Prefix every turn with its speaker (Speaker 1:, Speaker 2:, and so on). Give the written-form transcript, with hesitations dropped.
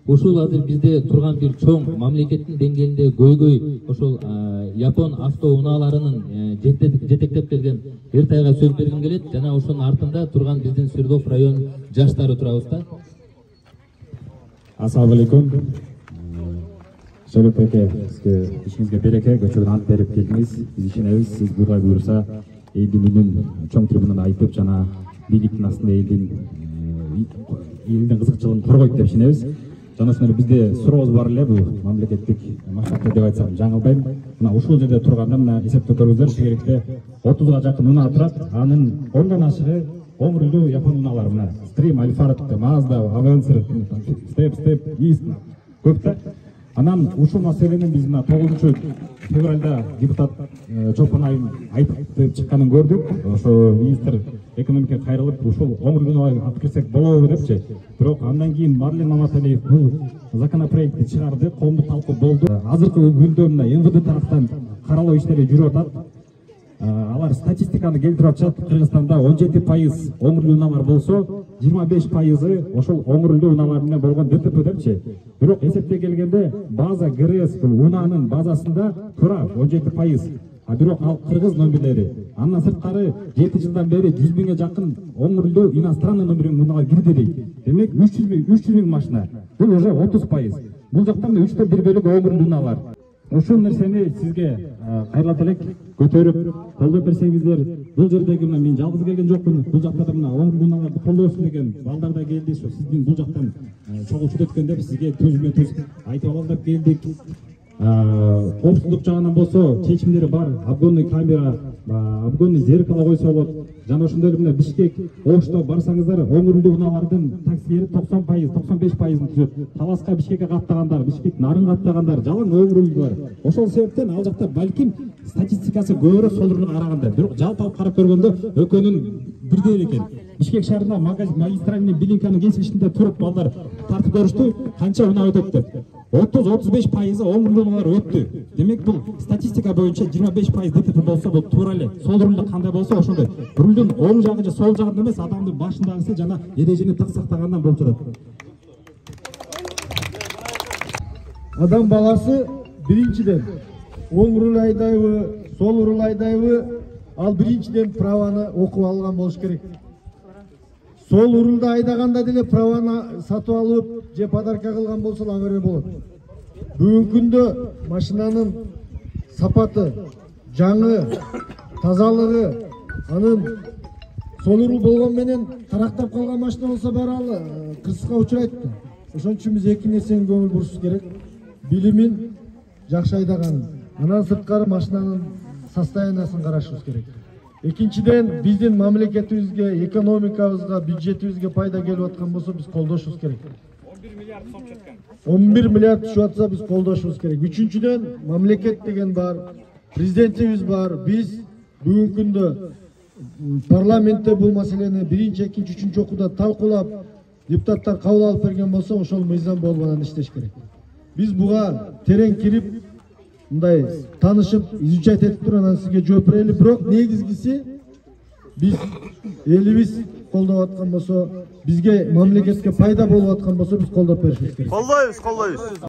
Speaker 1: ушул азыр бизде турган бир чоң мамлекеттин деңгээлинде көйгөй ошол Япон автоунааларынын жетектеп келген Эртайга сөз бергим келет. Жана ошонун артында турган биздин Свердлов район жаштары турабыз да.
Speaker 2: Assalamu alaikum. Şöyle peki, işinizde bereke, göçürün ant berip geldiniz. Biz işinemiz, siz burada buyursa, eğitiminin çoğun tribunun ayıpıp, jana birliktin aslında eğitim kızıkçılığını korgoyup dep işinemiz. Jana şunları bizde surağız var ele, bu mamleketlik maksatlı dep aytsam жаңылбайм. Mına uşul жерде turganda, mına esepte көрүңүздөр, Шегеректе 30-га жакын унаа турат, анын 10дан ашыгы Омрулу Япон унаалары, мына Стрим, Альфа-Ра, Мазда, Авенсер, Степ, Ист, көп да. Анан ушул маселенин биз мына 9-февралда депутат Чолпон айым айтып чыкканын көрдүк. Ошо министр экономика кайрылып, ушул Омрулу алып кирсек болобу депчи. Бирок андан кийин Марлен Маматалиев бул законопроектти чыгарды, коомдук талкуу болду. Азыркы күндө мына МВД тараптан каралоо иштери жүрүп атат. Алар статистиканы келтирип атышат. Кыргызстанда 17% оңурлуу унаалар болсо, 25% ошол оңурлуу унаалар менен болгон ДТП депчи. Бирок эсепте келгенде база ГРС унаанын базасында тура 17%. Бирок ал кыргыз номерлери. Андан сырткары 7 жылдан бери 100 миңге жакын оңурлуу иностранный номерлер унаалар кирди дейт. Демек 300 миң машина. Бул уже 30%. Бул жактан 3/4 бөлүгү оңурлуу унаалар. Ошол нерсени сизге кайрылат элек, көтөрүп колдоп берсеңиздер. Бул жердеги мына мен жалгыз келген жокмун. Бул жакта да мына оңурлуу унааларды колдоосун деген балдар да келди. Ошо сиздин бул жактан чогулчу өткөн деп сизге төз айтып алам деп келдик. Коопсуздук жагынан болсо чечимдери бар. Обгонный камера, обгонный зеркало койсо болот. Жана ошондой эле мына Бишкек, Ошто барсаңыздар, оңурлуу унаалардын таксилери 90%, 95%ын түзөт. Таласка Бишкекке каттагандар, Бишкек нарын каттагандар, жалаң оңурлуулар. Ошол себептен ал жакта балким статистикасы көбүрөөк солуруна караганда. Бирок жалпы алып карап көргөндө экөөнүн бирдей эле экен. Бишкек шаарында магистральный Билинканын кесилишинде туруп балдар тартып көрүштү, канча унаа өтөт деп. 30-35% оңурлуулар өттү. Демек бул статистика боюнча 25% ДТП болсо, бул туура эле. Сол рулда кандай болсо ошондой. Рулдун оң жагы же сол жагында эмес, адамдын башындагысы жана эрежени так сактагандан болуп жатат.
Speaker 3: Адам баласы биринчиден оң рул айдайбы, сол рул айдайбы, ал биринчиден праваны окуп алган болуш керек. Сол рулда айдаганда деле праваны сатып алып, же подарка кылган болсо авария болот. Бүгүнкү күндө машинанын сапаты, жаңы, тазалыгы, анын сол рул болгон менен тарактап калган машина болсо баары ал кырсыкка учурайт. Ошон үчүн биз эки нерсени көңүл бурушубуз керек. Билимин, жакшы айдаганын, андан сырткары машинанын состояниясын карашыбыз керек. Экинчиден, биздин мамлекетибизге, экономикабызга, бюджетибизге пайда келип аткан болсо биз колдошубуз керек. 11 миллиард түшүп атса биз колдошубуз керек. Үчүнчүдөн, мамлекет деген бар, президентибиз бар. Биз бүгүнкү күндө парламентте бул маселени биринчи, экинчи, үчүнчү окууда талкуулап, депутаттар кабыл алып берген болсо, ошол мыйзам болбогон иштеш керек. Биз буга терең кирип, мындай танышып, изучать этип туруп, анан сизге жооп берели. Бирок негизгиси биз элибиз колдоп аткан болсо, бизге мамлекетке пайда болуп аткан болсо, биз колдоп беришибиз керек.
Speaker 4: Колдойбуз.